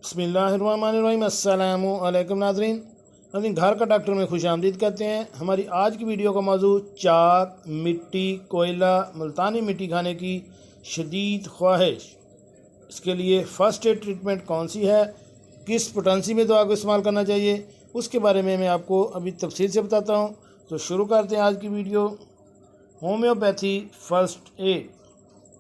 बिस्मिल्लाहिर्रहमानिर्रहीम। अस्सलामु अलैकुम नाज़रीन, घर का डॉक्टर में खुश आमदीद कहते हैं। हमारी आज की वीडियो का मौजू चाक, मिट्टी, कोयला, मुल्तानी मिट्टी खाने की शदीद ख्वाहिश। इसके लिए फ़र्स्ट एड ट्रीटमेंट कौन सी है, किस पोटेंसी में दवा को इस्तेमाल करना चाहिए, उसके बारे में मैं आपको अभी तफसील से बताता हूँ। तो शुरू करते हैं आज की वीडियो। Homeopathy first aid.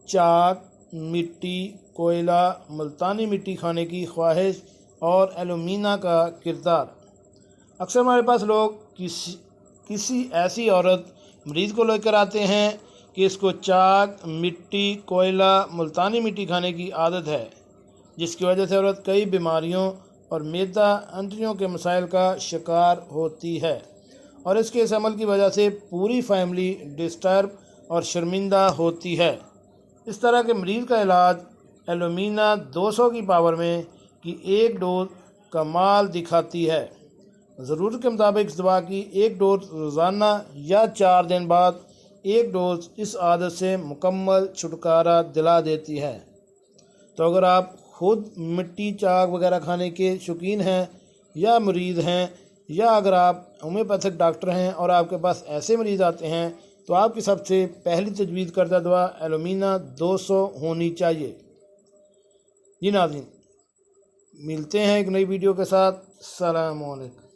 चाक, मिट्टी, कोयला, मुल्तानी मिट्टी खाने की ख्वाहिश और एलुमिना का किरदार। अक्सर हमारे पास लोग किसी ऐसी औरत मरीज़ को लेकर आते हैं कि इसको चाक, मिट्टी, कोयला, मुल्तानी मिट्टी खाने की आदत है, जिसकी वजह से औरत कई बीमारियों और मैदा अंतड़ियों के मसाइल का शिकार होती है और इसके इस अमल की वजह से पूरी फैमिली डिस्टर्ब और शर्मिंदा होती है। इस तरह के मरीज़ का इलाज एलुमिना 200 की पावर में की एक डोज कमाल दिखाती है। ज़रूरत के मुताबिक इस दवा की एक डोज रोज़ाना या 4 दिन बाद एक डोज इस आदत से मुकम्मल छुटकारा दिला देती है। तो अगर आप खुद मिट्टी, चाक वगैरह खाने के शौकीन हैं या मरीज़ हैं, या अगर आप होम्योपैथिक डॉक्टर हैं और आपके पास ऐसे मरीज़ आते हैं, तो आपकी सबसे पहली तजवीज़ करदा दवा एलुमिना 200 होनी चाहिए। जी नाज़रीन, मिलते हैं एक नई वीडियो के साथ। अस्सलामु अलैकुम।